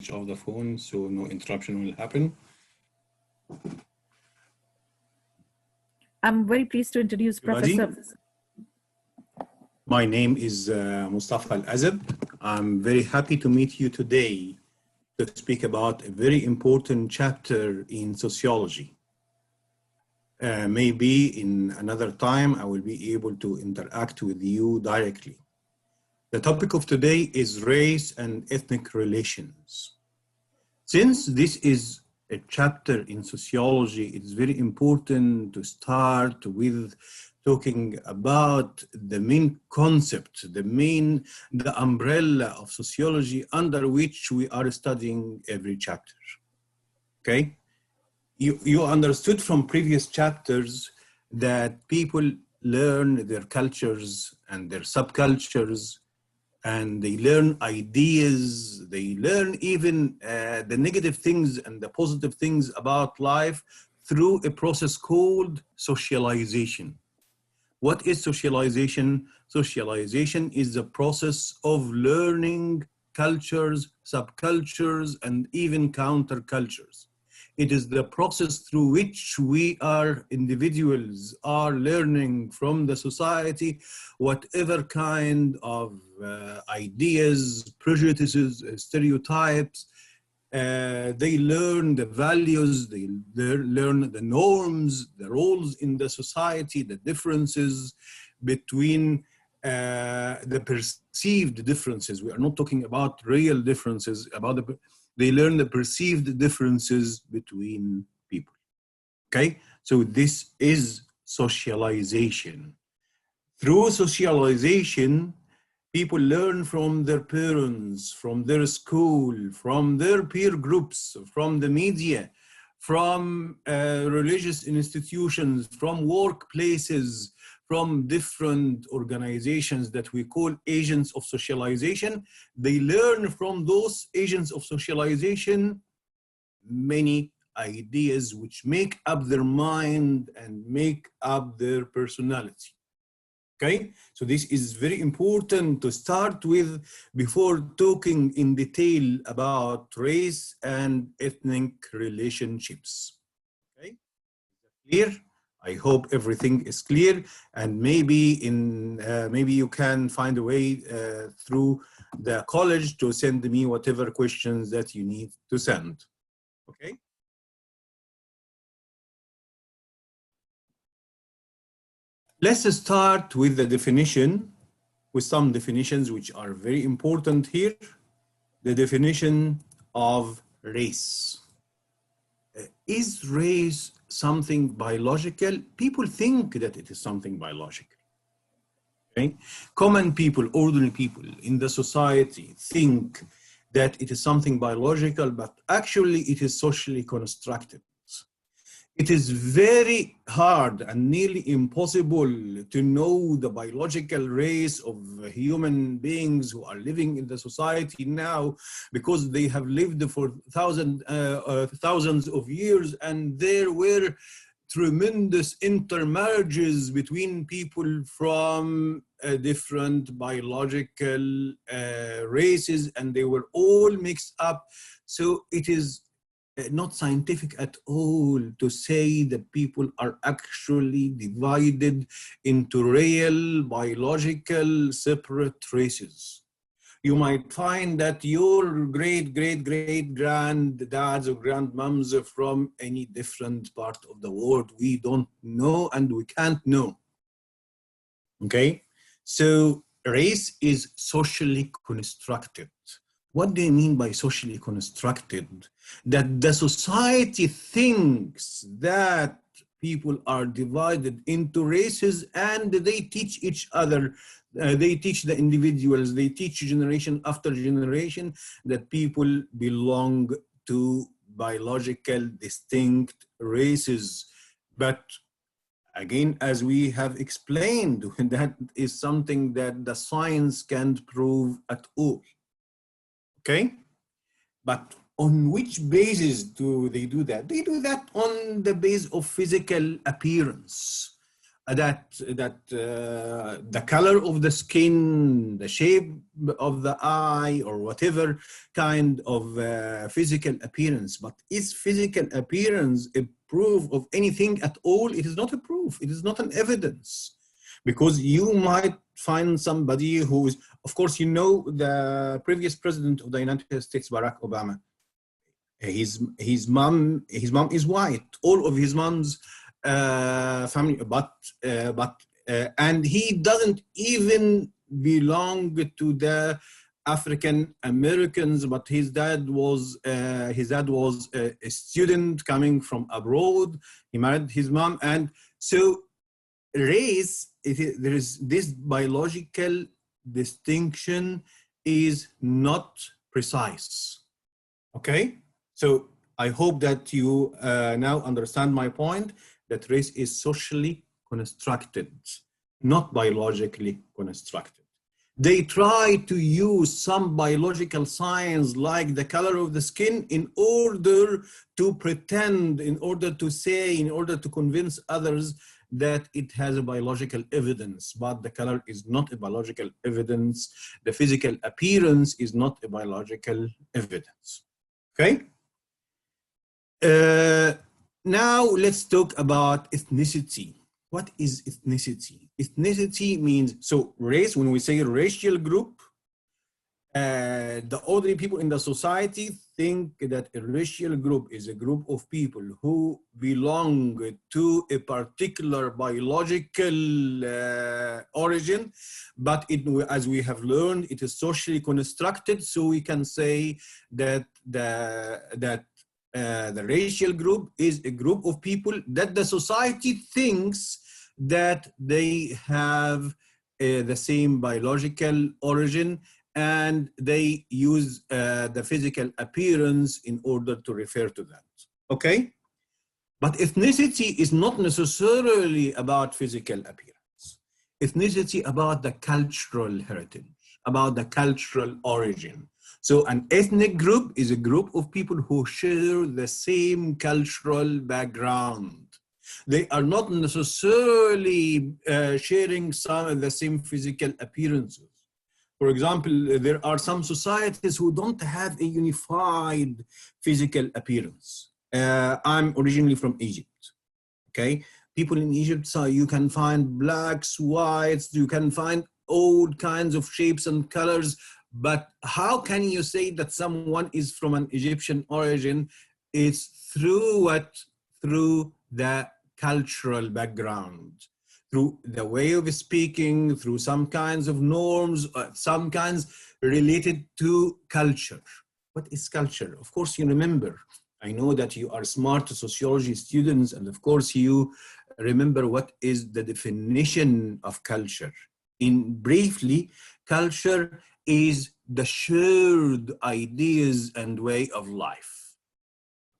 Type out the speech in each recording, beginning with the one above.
of the phone, so no interruption will happen. I'm very pleased to introduce Professor. My name is Mustafa Al-Azab. I'm very happy to meet you today to speak about a very important chapter in sociology. Maybe in another time I will be able to interact with you directly. The topic of today is race and ethnic relations. Since this is a chapter in sociology, it's very important to start with talking about the main concept, the umbrella of sociology under which we are studying every chapter. Okay? You understood from previous chapters that people learn their cultures and their subcultures, and they learn ideas, they learn even the negative things and the positive things about life through a process called socialization. What is socialization? Socialization is the process of learning cultures, subcultures, and even countercultures. It is the process through which we individuals are learning from the society whatever kind of ideas, prejudices, stereotypes. They learn the values, they learn the norms, the roles in the society, the differences between the perceived differences. We are not talking about real differences, they learn the perceived differences between people, okay? So this is socialization. Through socialization, people learn from their parents, from their school, from their peer groups, from the media, from religious institutions, from workplaces, from different organizations that we call agents of socialization. They learn from those agents of socialization many ideas which make up their mind and make up their personality. Okay, so this is very important to start with before talking in detail about race and ethnic relationships. Okay, clear? I hope everything is clear, and maybe you can find a way through the college to send me whatever questions that you need to send. Okay. Let's start with the definition, with some definitions which are very important here. The definition of race. Is race something biological? People think that it is something biological. Okay? Common people, ordinary people in the society think that it is something biological, but actually it is socially constructed. It is very hard and nearly impossible to know the biological race of human beings who are living in the society now, because they have lived for thousands of years, and there were tremendous intermarriages between people from different biological races, and they were all mixed up. So it is not scientific at all to say that people are actually divided into real biological separate races. You might find that your great-great-great-granddads or grandmoms are from any different part of the world. We don't know and we can't know. Okay? So race is socially constructed. What do you mean by socially constructed? That the society thinks that people are divided into races, and they teach each other, they teach the individuals, they teach generation after generation that people belong to biological distinct races. But again, as we have explained, that is something that the science can't prove at all. Okay, but on which basis do they do that? They do that on the basis of physical appearance. the color of the skin, the shape of the eye, or whatever kind of physical appearance. But is physical appearance a proof of anything at all? It is not a proof. It is not an evidence. Because you might find somebody who is, of course, you know, the previous president of the United States, Barack Obama. His mom is white. All of his mom's family, and he doesn't even belong to the African Americans. But his dad was a student coming from abroad. He married his mom, and so race. There is this biological distinction is not precise. Okay. So I hope that you now understand my point, that race is socially constructed, not biologically constructed. They try to use some biological science like the color of the skin in order to pretend, in order to say, in order to convince others that it has a biological evidence, but the color is not a biological evidence. The physical appearance is not a biological evidence. Okay? Now let's talk about ethnicity. What is ethnicity? Ethnicity means, so race, when we say racial group, the ordinary people in the society think that a racial group is a group of people who belong to a particular biological origin, but as we have learned, it is socially constructed. So we can say that the racial group is a group of people that the society thinks that they have the same biological origin, and they use the physical appearance in order to refer to that. Okay? But ethnicity is not necessarily about physical appearance. Ethnicity about the cultural heritage, about the cultural origin. So an ethnic group is a group of people who share the same cultural background. They are not necessarily sharing some of the same physical appearances. For example, there are some societies who don't have a unified physical appearance. I'm originally from Egypt, okay? People in Egypt, so you can find blacks, whites, you can find all kinds of shapes and colors. But how can you say that someone is from an Egyptian origin? It's through what? Through the cultural background, through the way of speaking, through some kinds of norms, some kinds related to culture. What is culture? Of course, you remember. I know that you are smart sociology students, and of course you remember what is the definition of culture. In briefly, culture is the shared ideas and way of life.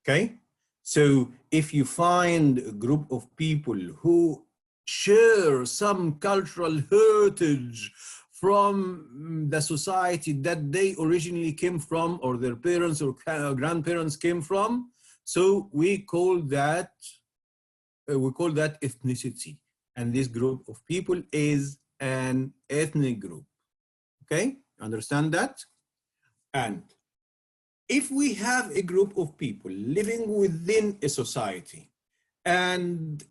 Okay? So if you find a group of people who share some cultural heritage from the society that they originally came from, or their parents or grandparents came from, so we call that ethnicity. And this group of people is an ethnic group. Okay, understand that? And if we have a group of people living within a society, and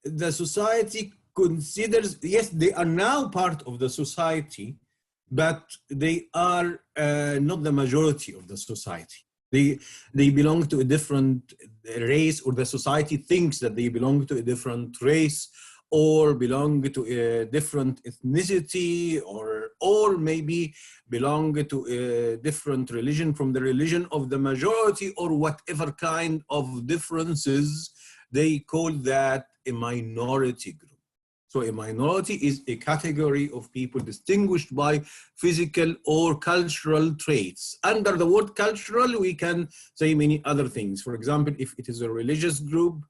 the society considers, yes, they are now part of the society, but they are not the majority of the society. They belong to a different race, or the society thinks that they belong to a different race, or belong to a different ethnicity, or maybe belong to a different religion from the religion of the majority, or whatever kind of differences. They call that a minority group. So a minority is a category of people distinguished by physical or cultural traits. Under the word cultural, we can say many other things. For example, if it is a religious group,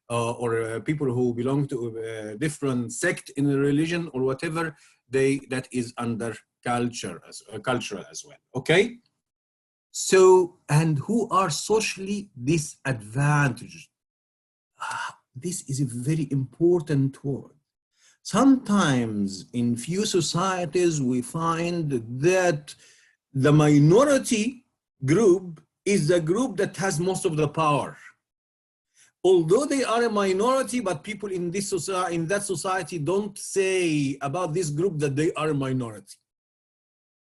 or people who belong to a different sect in a religion or whatever, that is under cultural as well. Okay? So, and who are socially disadvantaged? this is a very important word. Sometimes in few societies, we find that the minority group is the group that has most of the power. Although they are a minority, but people in this society, in that society, don't say about this group that they are a minority.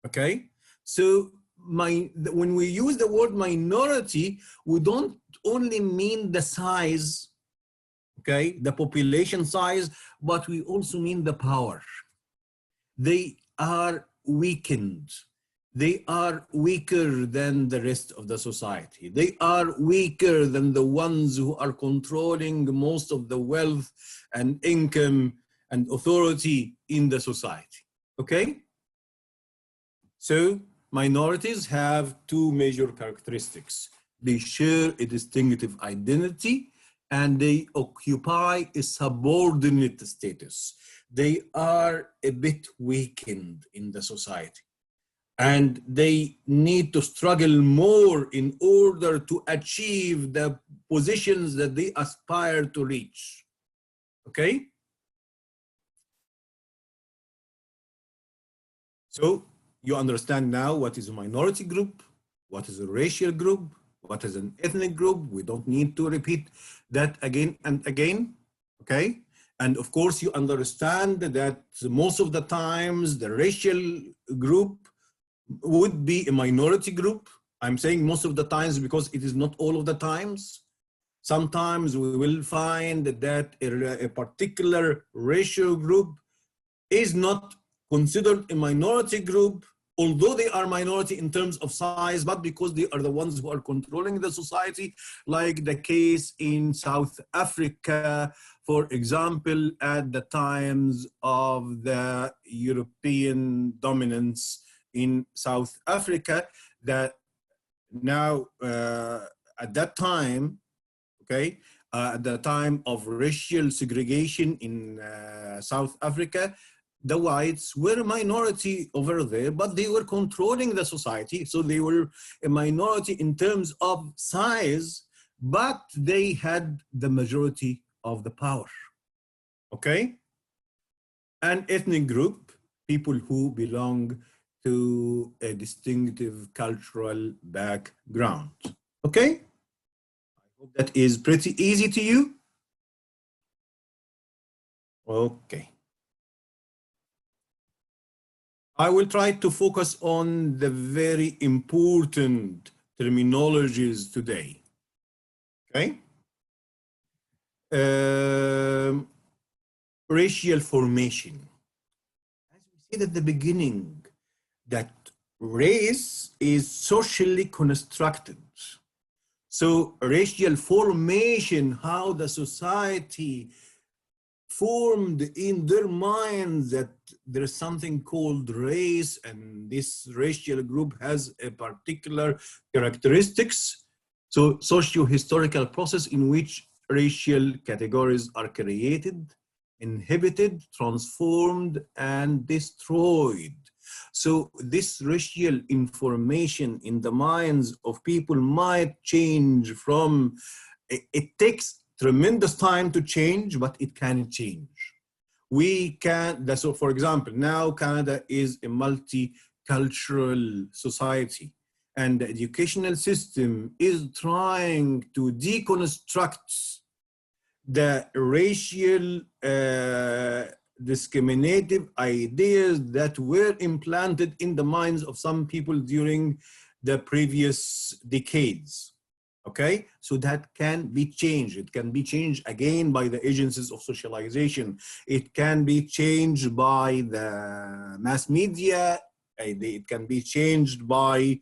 Okay, so when we use the word minority, we don't only mean the size, okay, the population size, but we also mean the power. They are weakened. They are weaker than the rest of the society. They are weaker than the ones who are controlling most of the wealth and income and authority in the society, okay? So minorities have two major characteristics. They share a distinctive identity and they occupy a subordinate status. They are a bit weakened in the society and they need to struggle more in order to achieve the positions that they aspire to reach, okay? So you understand now what is a minority group, what is a racial group, what is an ethnic group. We don't need to repeat that again and again, okay? And of course, you understand that most of the times the racial group would be a minority group. I'm saying most of the times because it is not all of the times. Sometimes we will find that a particular racial group is not considered a minority group, although they are minority in terms of size, but because they are the ones who are controlling the society, like the case in South Africa, for example, at the times of the European dominance in South Africa, that now at that time, okay, at the time of racial segregation in South Africa, the whites were a minority over there, but they were controlling the society. So they were a minority in terms of size, but they had the majority of the power, okay? An ethnic group, people who belong to a distinctive cultural background, okay? I hope that is pretty easy to you. Okay. I will try to focus on the very important terminologies today, okay? Racial formation. As we said at the beginning, that race is socially constructed. So racial formation, how the society formed in their minds that there is something called race and this racial group has a particular characteristics. So socio-historical process in which racial categories are created, inhibited, transformed, and destroyed. So this racial information in the minds of people might change from, it takes tremendous time to change, but it can change. We can, so for example, now Canada is a multicultural society and the educational system is trying to deconstruct the racial discriminative ideas that were implanted in the minds of some people during the previous decades. Okay, so that can be changed. It can be changed again by the agencies of socialization. It can be changed by the mass media. It can be changed by,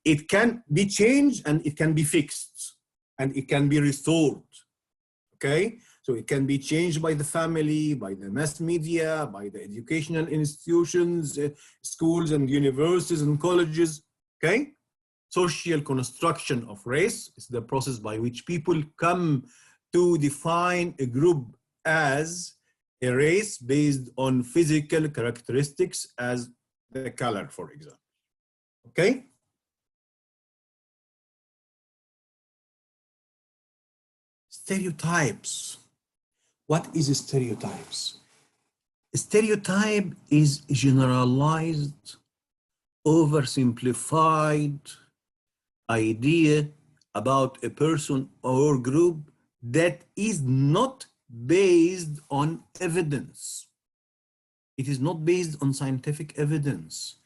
it can be changed and it can be fixed and it can be restored. Okay, so it can be changed by the family, by the mass media, by the educational institutions, schools and universities and colleges. Okay. Social construction of race is the process by which people come to define a group as a race based on physical characteristics as the color, for example. Okay? stereotypes. What is stereotypes? Stereotype is generalized, oversimplified idea about a person or group that is not based on evidence. It is not based on scientific evidence,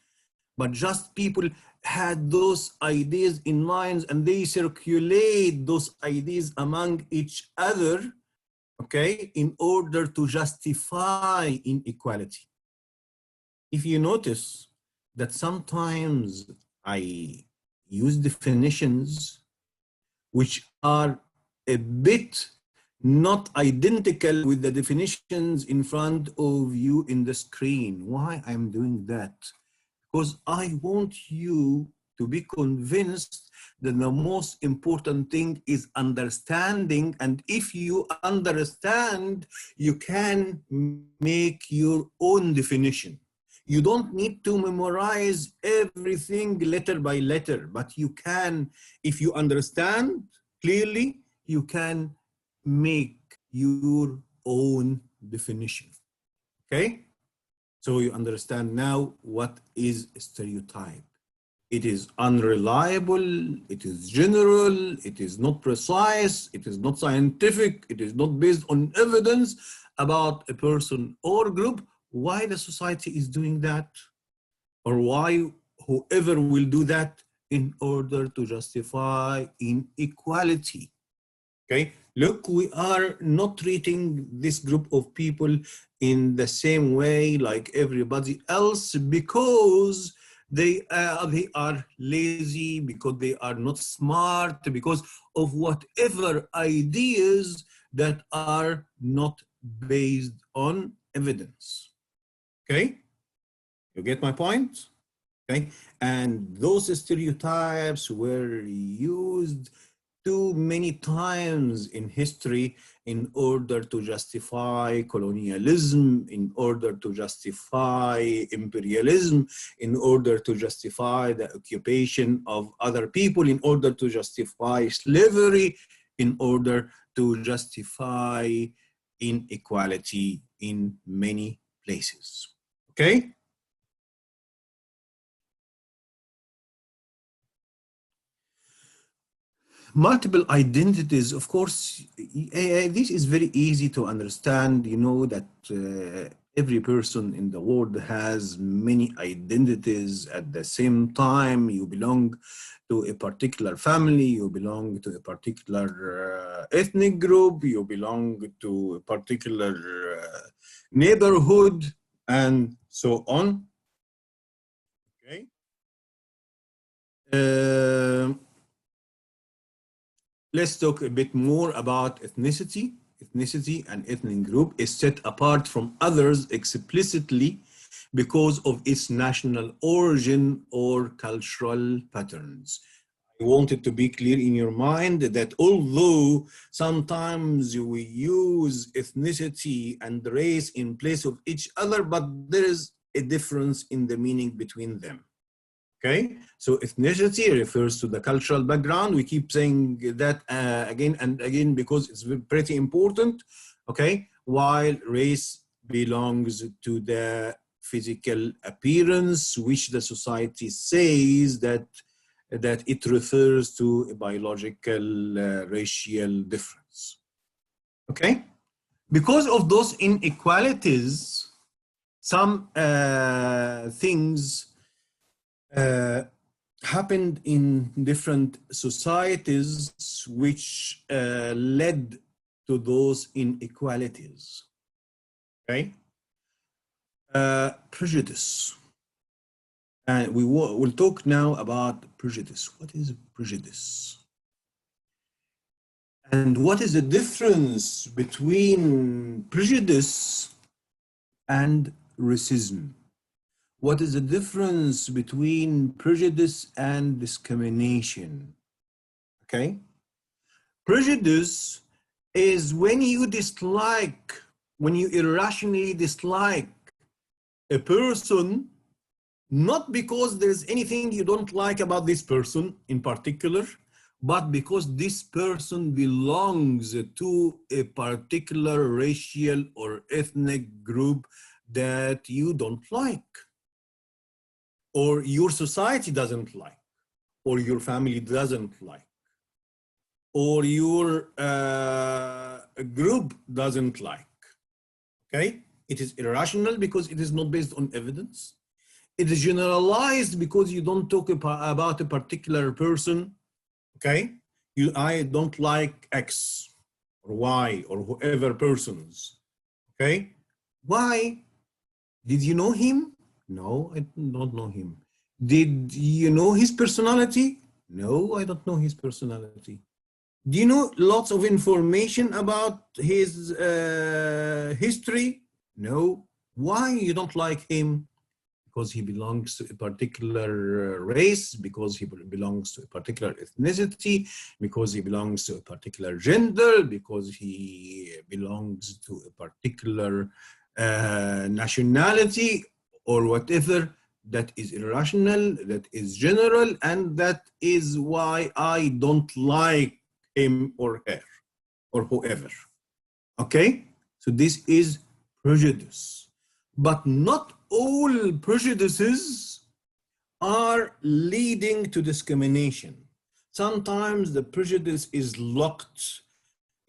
but just people had those ideas in minds and they circulate those ideas among each other, okay, in order to justify inequality. If you notice that sometimes I use definitions which are a bit not identical with the definitions in front of you in the screen. Why I'm doing that? Because I want you to be convinced that the most important thing is understanding, and if you understand, you can make your own definition. You don't need to memorize everything letter by letter, but you can, if you understand clearly, you can make your own definition, okay? So you understand now what is a stereotype. It is unreliable, it is general, it is not precise, it is not scientific, it is not based on evidence about a person or group. Why the society is doing that, or why whoever will do that in order to justify inequality. Okay, look, we are not treating this group of people in the same way like everybody else because they are lazy, because they are not smart, because of whatever ideas that are not based on evidence. Okay, you get my point? Okay, and those stereotypes were used too many times in history in order to justify colonialism, in order to justify imperialism, in order to justify the occupation of other people, in order to justify slavery, in order to justify inequality in many places. Okay? Multiple identities, of course, this is very easy to understand. You know that every person in the world has many identities at the same time. You belong to a particular family, you belong to a particular ethnic group, you belong to a particular neighborhood, and so on. Okay. Let's talk a bit more about ethnicity. Ethnicity and ethnic group is set apart from others explicitly because of its national origin or cultural patterns. I want it to be clear in your mind that although sometimes we use ethnicity and race in place of each other, but there is a difference in the meaning between them. Okay, so ethnicity refers to the cultural background. We keep saying that again and again because it's pretty important. Okay, while race belongs to the physical appearance, which the society says that it refers to a biological racial difference. Okay, because of those inequalities, some things happened in different societies which led to those inequalities. Okay, prejudice, and we'll talk now about prejudice. What is prejudice? And what is the difference between prejudice and racism? What is the difference between prejudice and discrimination? Okay. Prejudice is when you dislike, when you irrationally dislike a person, not because there's anything you don't like about this person in particular, but because this person belongs to a particular racial or ethnic group that you don't like, or your society doesn't like, or your family doesn't like, or your group doesn't like, okay? It is irrational because it is not based on evidence. It is generalized because you don't talk about a particular person, okay? I don't like X or Y or whoever persons, okay? Why? Did you know him? No, I don't know him. Did you know his personality? No, I don't know his personality. Do you know lots of information about his history? No. Why you don't like him? Because he belongs to a particular race, because he belongs to a particular ethnicity, because he belongs to a particular gender, because he belongs to a particular nationality, or whatever. That is irrational, that is general, and that is why I don't like him or her or whoever. Okay? So this is prejudice. But not all prejudices are leading to discrimination. Sometimes the prejudice is locked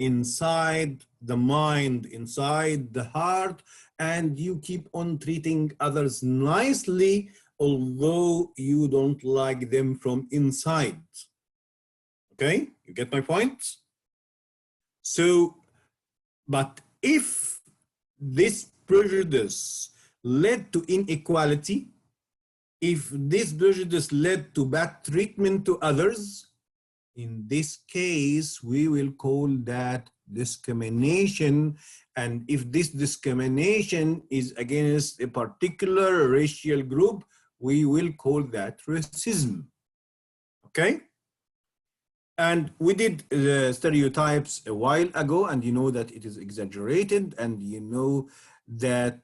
inside the mind, inside the heart, and you keep on treating others nicely, although you don't like them from inside. Okay, you get my point? So, but if this prejudice led to inequality, if this prejudice led to bad treatment to others, in this case, we will call that discrimination. And if this discrimination is against a particular racial group, we will call that racism. Okay? And we did stereotypes a while ago, and you know that it is exaggerated, and you know that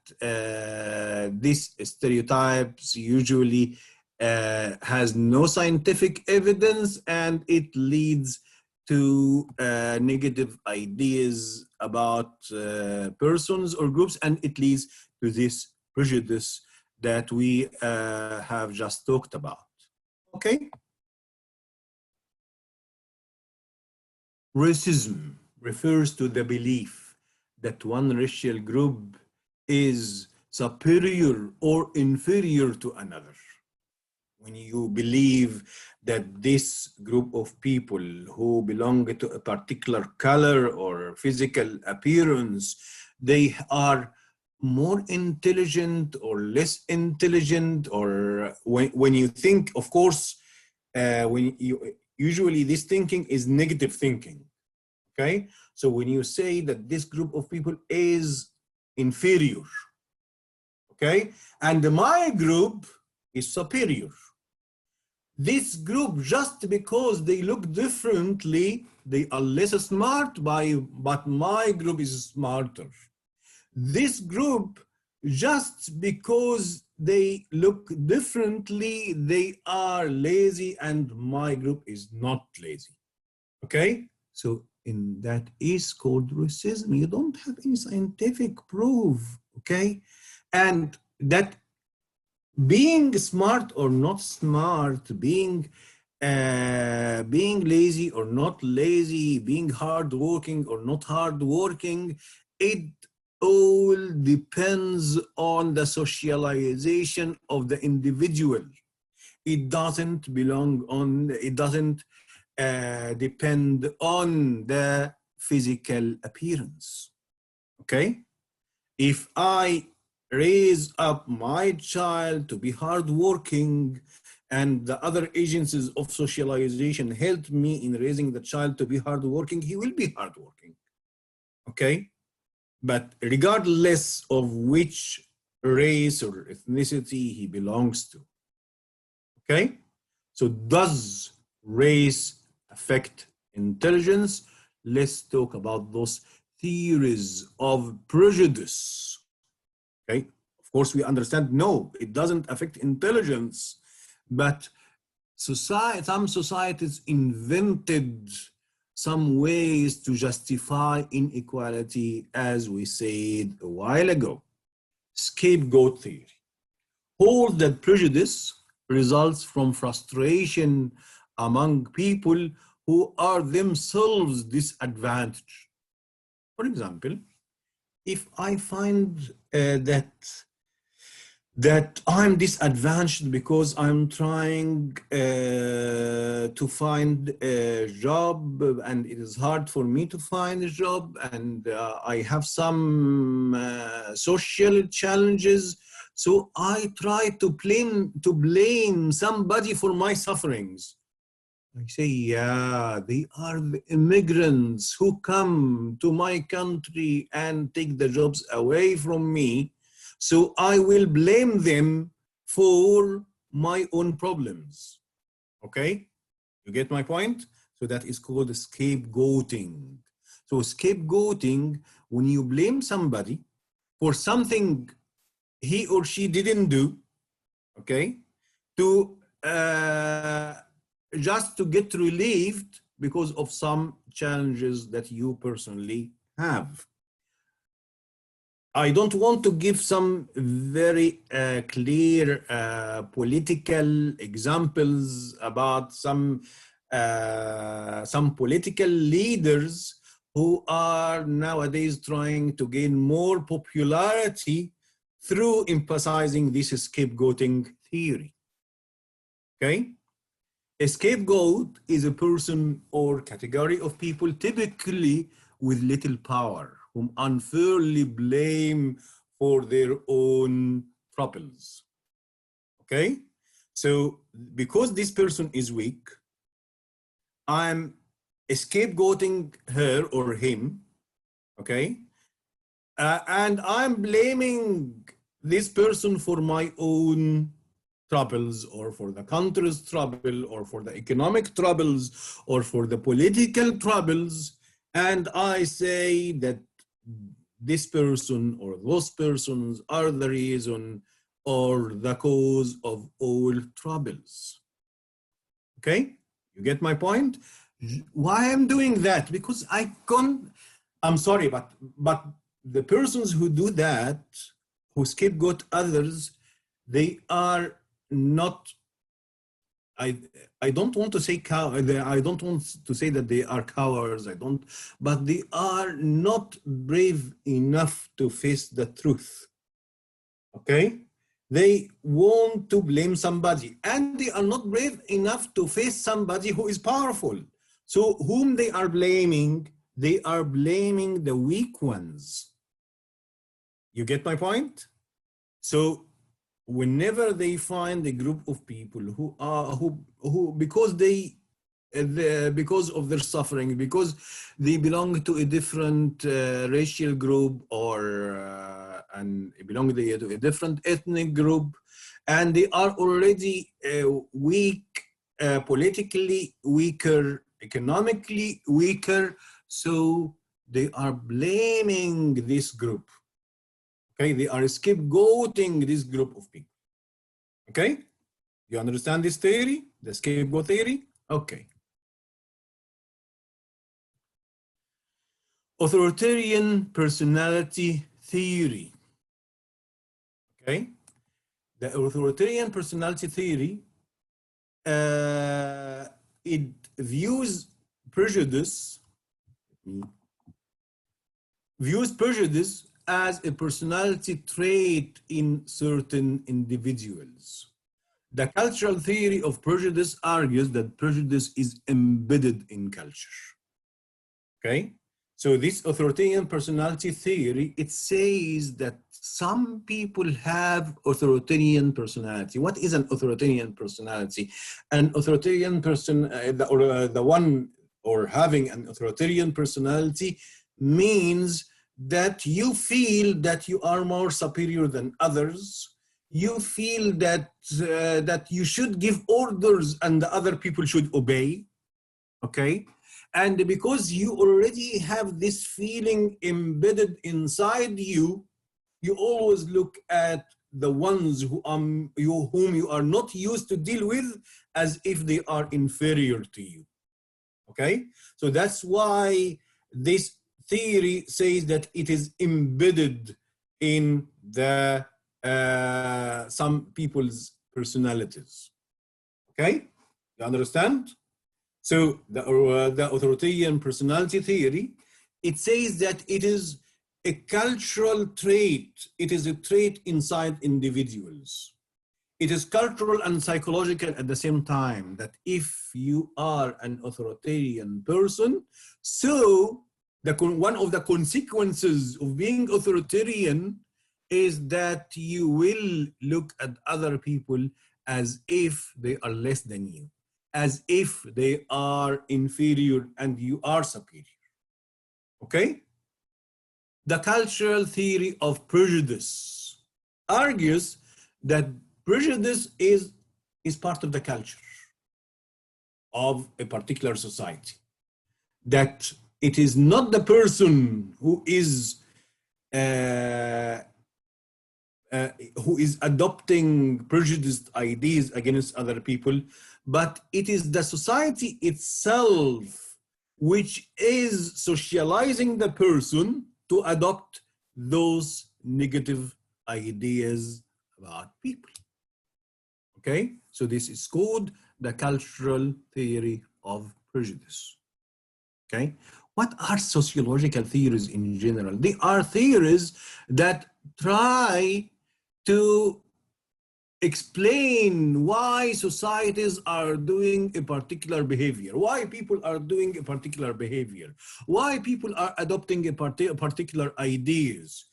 these stereotypes usually has no scientific evidence, and it leads to negative ideas about persons or groups, and it leads to this prejudice that we have just talked about. Okay? Racism refers to the belief that one racial group is superior or inferior to another. When you believe that this group of people who belong to a particular color or physical appearance, they are more intelligent or less intelligent, or when you think, of course, usually this thinking is negative thinking, okay? So when you say that this group of people is inferior, okay, and my group is superior, this group, just because they look differently, they are less smart, but my group is smarter. This group, just because they look differently, they are lazy, and my group is not lazy. Okay? So that is called racism. You don't have any scientific proof, okay? And that being smart or not smart, being lazy or not lazy, being hardworking or not hardworking, it all depends on the socialization of the individual. It doesn't depend on the physical appearance. Okay? If I raise up my child to be hardworking, and the other agencies of socialization help me in raising the child to be hardworking, he will be hardworking. Okay? But regardless of which race or ethnicity he belongs to. Okay? So does race affect intelligence? Let's talk about those theories of prejudice. Okay? Of course, we understand, no, it doesn't affect intelligence, but some societies invented some ways to justify inequality, as we said a while ago. Scapegoat theory holds that prejudice results from frustration among people who are themselves disadvantaged. For example, if I find that I'm disadvantaged because I'm trying to find a job and it is hard for me to find a job, and I have some social challenges, so I try to blame somebody for my sufferings. I say, yeah, they are the immigrants who come to my country and take the jobs away from me. So I will blame them for my own problems. Okay? You get my point? So that is called scapegoating. So scapegoating, when you blame somebody for something he or she didn't do, okay, to just to get relieved because of some challenges that you personally have. I don't want to give some very clear political examples about some political leaders who are nowadays trying to gain more popularity through emphasizing this scapegoating theory. Okay? A scapegoat is a person or category of people typically with little power, whom unfairly blame for their own troubles. Okay? So because this person is weak, I'm scapegoating her or him, okay? And I'm blaming this person for my own troubles, or for the country's trouble, or for the economic troubles, or for the political troubles. And I say that this person or those persons are the reason or the cause of all troubles. Okay? You get my point? Why I'm doing that? Because I'm sorry, but the persons who do that, who scapegoat others, they are not, I don't want to say I don't want to say that they are cowards, but they are not brave enough to face the truth. Okay? They want to blame somebody, and they are not brave enough to face somebody who is powerful. So whom they are blaming? They are blaming the weak ones. You get my point? So whenever they find a group of people who because because of their suffering, because they belong to a different racial group, or and belong to a different ethnic group, and they are already weak, politically weaker, economically weaker, so they are blaming this group. Okay, they are scapegoating this group of people. Okay, you understand this theory, the scapegoat theory? Okay. Authoritarian personality theory. Okay, the authoritarian personality theory, it views prejudice as a personality trait in certain individuals. The cultural theory of prejudice argues that prejudice is embedded in culture. Okay? So this authoritarian personality theory, it says that some people have authoritarian personality. What is an authoritarian personality? An authoritarian person, the one or having an authoritarian personality means that you feel that you are more superior than others. You feel that that you should give orders and the other people should obey, okay? And because you already have this feeling embedded inside you, you always look at the ones whom you are not used to deal with as if they are inferior to you. Okay? So that's why this theory says that it is embedded in the some people's personalities. Okay? You understand? So the authoritarian personality theory, it says that it is a cultural trait. It is a trait inside individuals. It is cultural and psychological at the same time, that if you are an authoritarian person, so one of the consequences of being authoritarian is that you will look at other people as if they are less than you, as if they are inferior and you are superior. Okay? The cultural theory of prejudice argues that prejudice is part of the culture of a particular society. That it is not the person who is adopting prejudiced ideas against other people, but it is the society itself which is socializing the person to adopt those negative ideas about people. Okay, so this is called the cultural theory of prejudice. Okay, what are sociological theories in general? They are theories that try to explain why societies are doing a particular behavior, why people are doing a particular behavior, why people are adopting a particular ideas.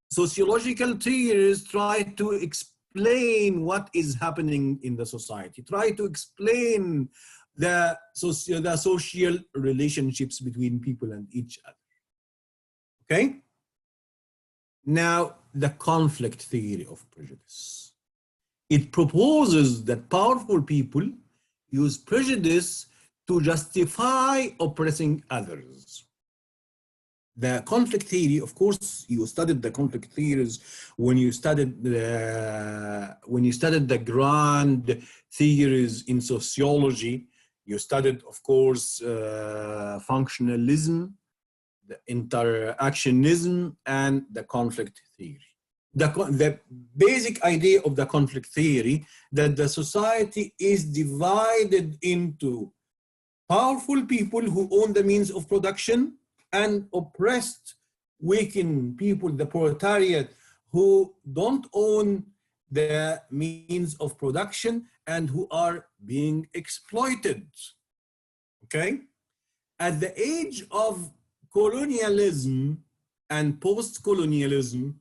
Sociological theories try to explain what is happening in the society, try to explain the social relationships between people and each other. Okay? Now, the conflict theory of prejudice. It proposes that powerful people use prejudice to justify oppressing others. The conflict theory, of course, you studied the conflict theories when you studied the grand theories in sociology. You studied, of course, functionalism, the interactionism, and the conflict theory. The basic idea of the conflict theory, that the society is divided into powerful people who own the means of production and oppressed, weakened people, the proletariat, who don't own the means of production and who are being exploited. Okay? At the age of colonialism and post-colonialism,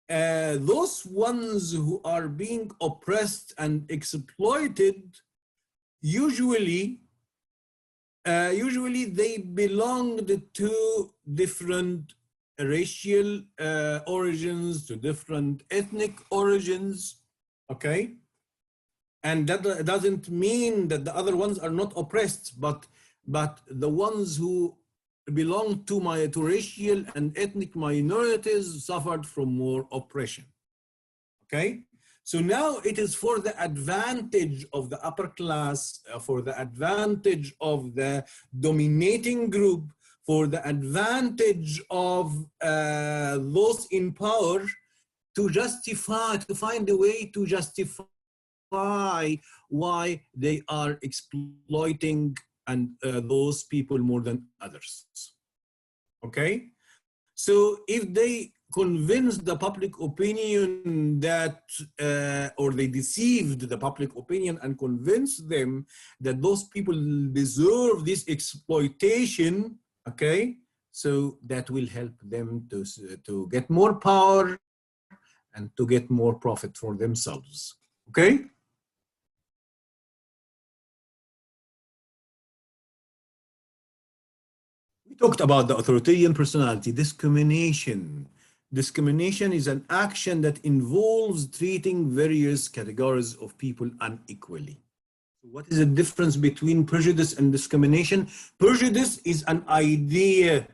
those ones who are being oppressed and exploited, usually they belonged to different racial origins, to different ethnic origins, okay? And that doesn't mean that the other ones are not oppressed, but the ones who belong to racial and ethnic minorities suffered from more oppression, okay? So now it is for the advantage of the upper class, for the advantage of the dominating group, for the advantage of those in power to find a way to justify why they are exploiting those people more than others. Okay? So if they convince the public opinion that, or they deceived the public opinion and convinced them that those people deserve this exploitation, okay? So that will help them to get more power and to get more profit for themselves, okay? We talked about the authoritarian personality, discrimination. Discrimination is an action that involves treating various categories of people unequally. What is the difference between prejudice and discrimination? Prejudice is an idea,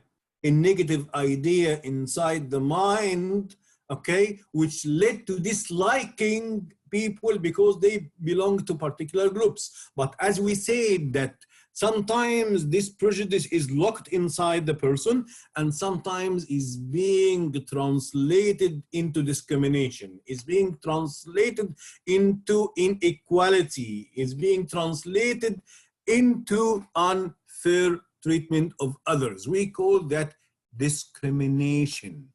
a negative idea inside the mind okay, which led to disliking people because they belong to particular groups. But as we said that sometimes this prejudice is locked inside the person and sometimes is being translated into discrimination, is being translated into inequality, is being translated into unfair treatment of others. We call that discrimination.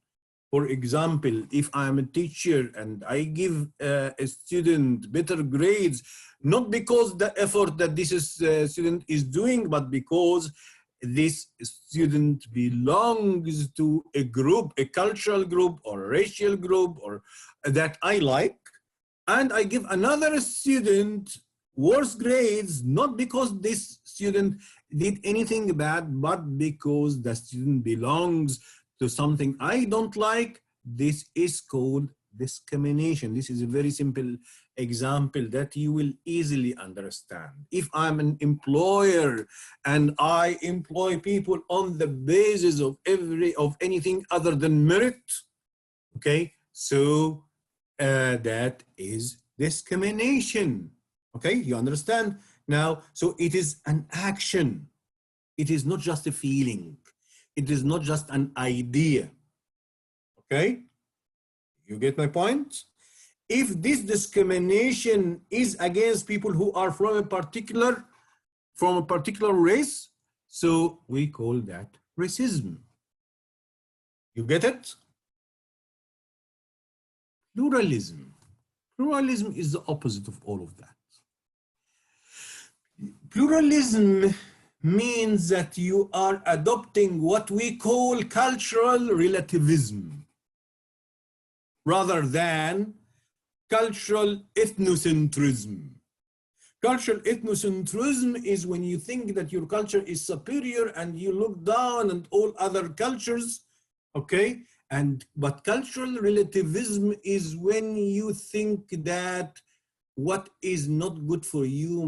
For example, if I'm a teacher and I give a student better grades, not because the effort that this student is doing, but because this student belongs to a group, a cultural group or a racial group or that I like, and I give another student worse grades, not because this student did anything bad, but because the student belongs to something I don't like. This is called discrimination. This is a very simple example that you will easily understand. If I'm an employer and I employ people on the basis of anything other than merit, okay, so that is discrimination. Okay, you understand now? So it is an action. It is not just a feeling. It is not just an idea. Okay, you get my point? If this discrimination is against people who are from a particular race, so we call that racism. You get it? Pluralism. Pluralism is the opposite of all of that. Pluralism means that you are adopting what we call cultural relativism rather than cultural ethnocentrism. Cultural ethnocentrism is when you think that your culture is superior and you look down on all other cultures, okay? But cultural relativism is when you think that what is not good for you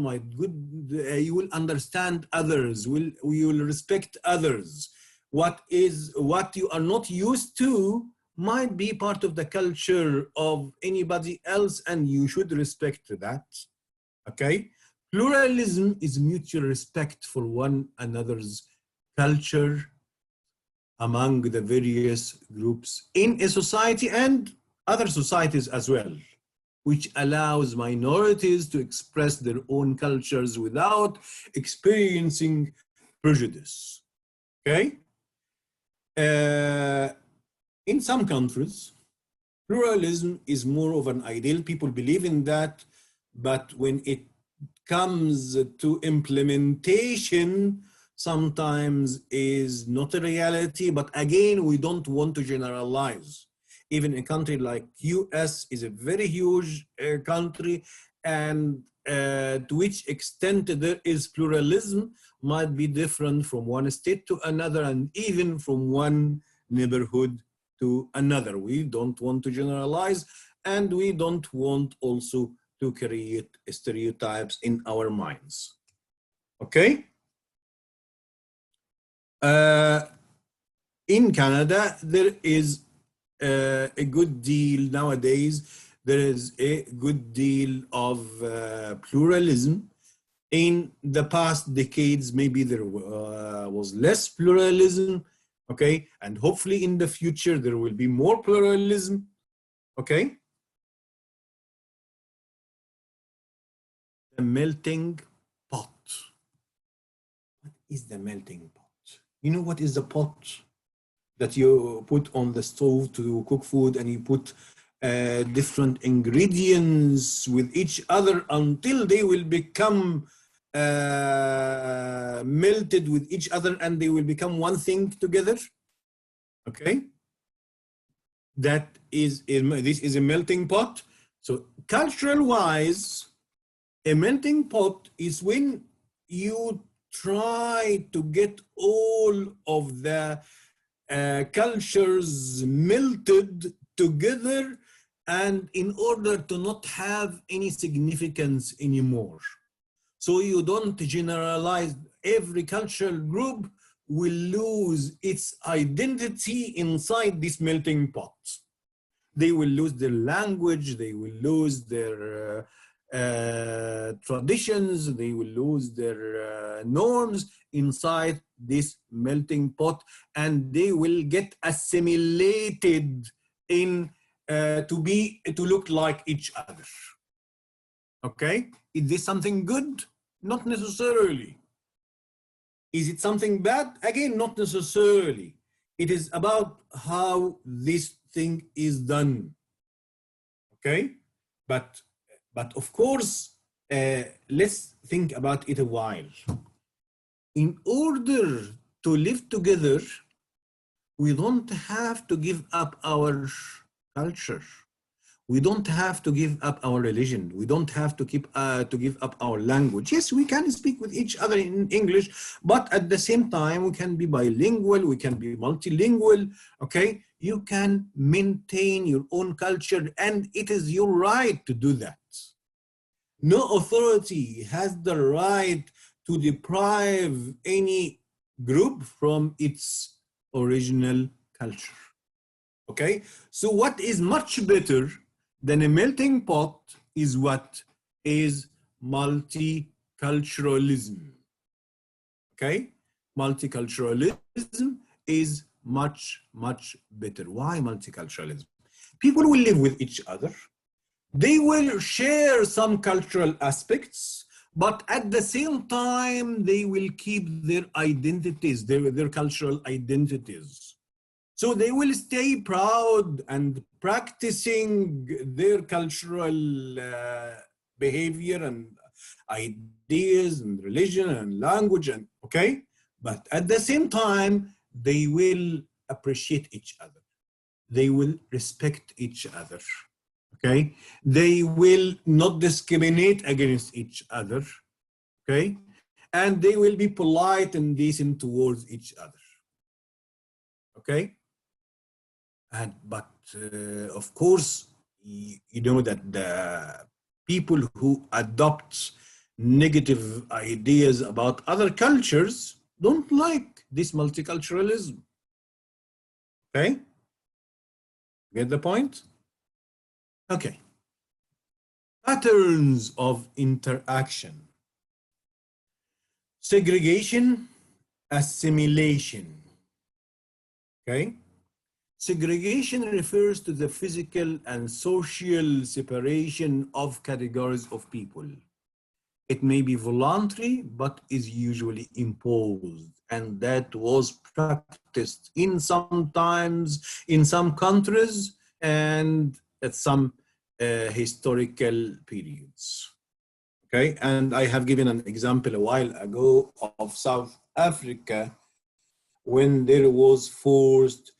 you will understand others, you will respect others. What you are not used to might be part of the culture of anybody else and you should respect that, okay? Pluralism is mutual respect for one another's culture among the various groups in a society and other societies as well, which allows minorities to express their own cultures without experiencing prejudice, okay? In some countries, pluralism is more of an ideal. People believe in that, but when it comes to implementation, sometimes is not a reality. But again, we don't want to generalize. Even a country like US is a very huge country, and to which extent there is pluralism might be different from one state to another and even from one neighborhood to another. We don't want to generalize, and we don't want also to create stereotypes in our minds. Okay? In Canada, there is a good deal nowadays. There is a good deal of pluralism. In the past decades, maybe there was less pluralism, okay? And hopefully in the future, there will be more pluralism, okay? The melting pot. What is the melting pot? You know what is the pot that you put on the stove to cook food, and you put different ingredients with each other until they will become melted with each other and they will become one thing together, okay? This is a melting pot. So cultural wise, a melting pot is when you try to get all of the cultures melted together, and in order to not have any significance anymore. So you don't generalize. Every cultural group will lose its identity inside this melting pot. they will lose their language, they will lose their traditions, they will lose their norms inside this melting pot, and they will get assimilated in to look like each other. Okay, is this something good? Not necessarily. Is it something bad? Again, not necessarily. It is about how this thing is done. Okay, but of course, let's think about it a while. In order to live together, we don't have to give up our culture. We don't have to give up our religion. We don't have to give up our language. Yes, we can speak with each other in English, but at the same time, we can be bilingual, we can be multilingual, okay? You can maintain your own culture, and it is your right to do that. No authority has the right to deprive any group from its original culture, okay? So what is much better than a melting pot is what is multiculturalism, okay? Multiculturalism is much, much better. Why multiculturalism? People will live with each other. They will share some cultural aspects, but at the same time, they will keep their identities, their cultural identities. So they will stay proud and practicing their cultural behavior and ideas and religion and language, and okay? But at the same time, they will appreciate each other. They will respect each other, okay? They will not discriminate against each other, okay? And they will be polite and decent towards each other, okay? But of course, you know that the people who adopt negative ideas about other cultures don't like this multiculturalism. Okay? Get the point? Okay. Patterns of interaction. Segregation, assimilation. Okay? Segregation refers to the physical and social separation of categories of people. It may be voluntary, but is usually imposed. And that was practiced sometimes in some countries and at some historical periods. Okay, and I have given an example a while ago of South Africa when there was forced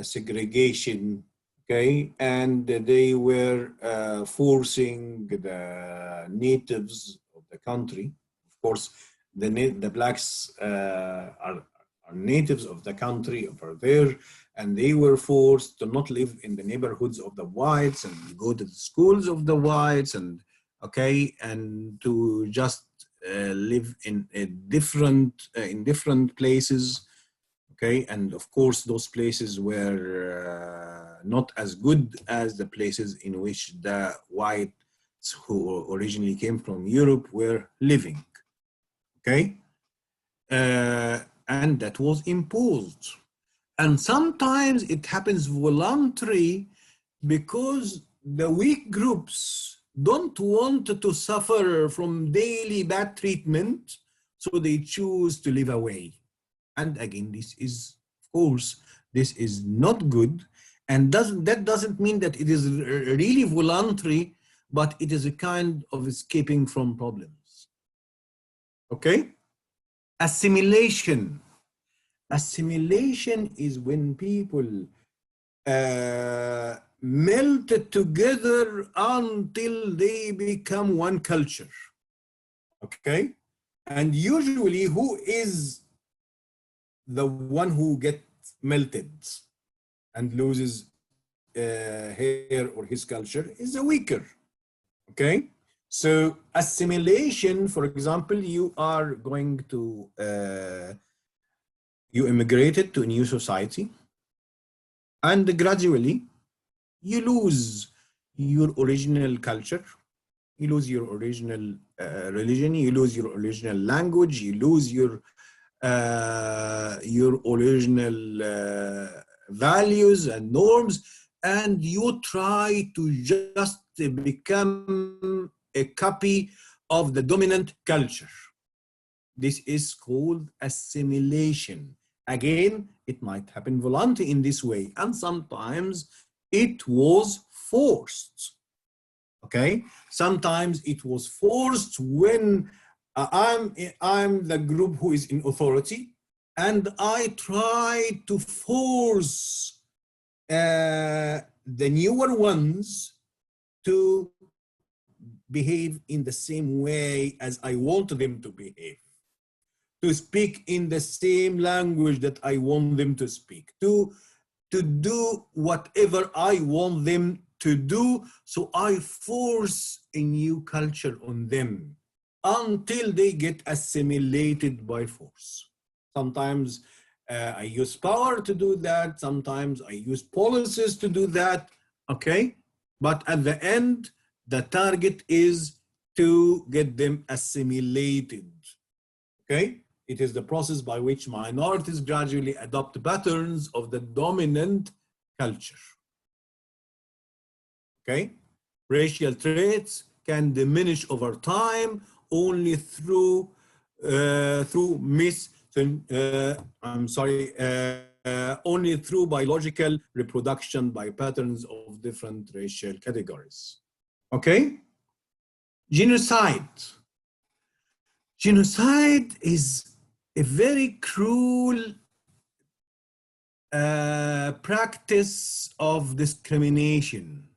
segregation, okay, and they were forcing the natives of the country. Of course, the blacks are natives of the country over there, and they were forced to not live in the neighborhoods of the whites and go to the schools of the whites, and okay, and to just live in different places. Okay, and of course, those places were not as good as the places in which the whites who originally came from Europe were living. Okay, and that was imposed. And sometimes it happens voluntarily because the weak groups don't want to suffer from daily bad treatment, so they choose to live away. And again, this is, of course, this is not good. And that doesn't mean that it is really voluntary, but it is a kind of escaping from problems. Okay? Assimilation. Assimilation is when people melt together until they become one culture. Okay? And usually, who is the one who gets melted and loses her or his culture is the weaker, okay? So assimilation, for example, you are going to, you immigrated to a new society, and gradually you lose your original culture, you lose your original religion, you lose your original language, you lose your original values and norms, and you try to just become a copy of the dominant culture. This is called assimilation. Again, it might happen voluntarily in this way, and sometimes it was forced. Okay, sometimes it was forced when I'm the group who is in authority, and I try to force the newer ones to behave in the same way as I want them to behave, to speak in the same language that I want them to speak, to do whatever I want them to do. So I force a new culture on them until they get assimilated by force. Sometimes I use power to do that. Sometimes I use policies to do that. Okay. But at the end, the target is to get them assimilated. Okay. It is the process by which minorities gradually adopt patterns of the dominant culture. Okay? Racial traits can diminish over time only through only through biological reproduction by patterns of different racial categories. Okay? Genocide. Genocide is a very cruel practice of discrimination.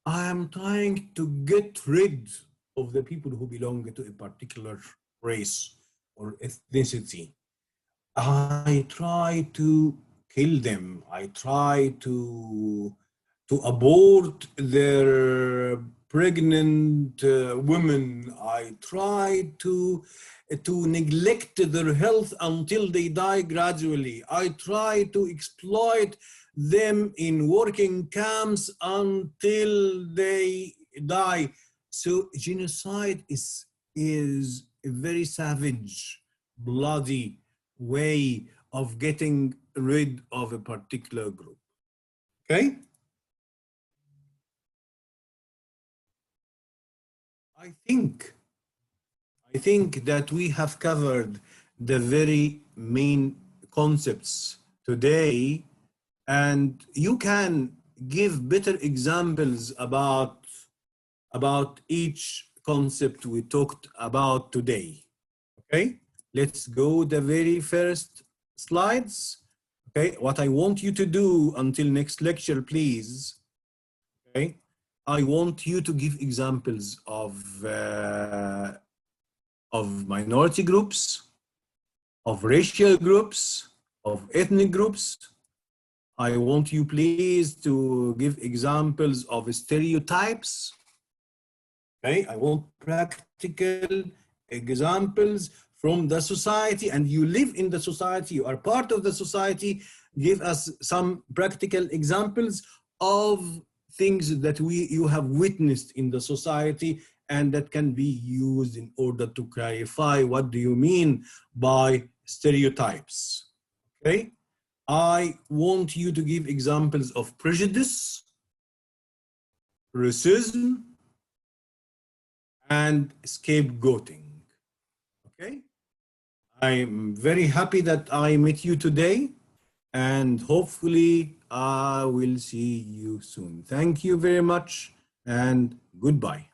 I am trying to get rid of the people who belong to a particular race or ethnicity. I try to kill them. I try to abort their pregnant women. I try to neglect their health until they die gradually. I try to exploit them in working camps until they die. So genocide is a very savage, bloody way of getting rid of a particular group. Okay? I think that we have covered the very main concepts today, and you can give better examples about each concept we talked about today. Okay, let's go the very first slides. Okay, what I want you to do until next lecture, please. Okay, I want you to give examples of minority groups, of racial groups, of ethnic groups. I want you please to give examples of stereotypes. Okay, I want practical examples from the society, and you live in the society, you are part of the society. Give us some practical examples of things that you have witnessed in the society and that can be used in order to clarify what do you mean by stereotypes. Okay, I want you to give examples of prejudice, racism, and scapegoating. Okay, I'm very happy that I met you today, and hopefully I will see you soon. Thank you very much, and goodbye.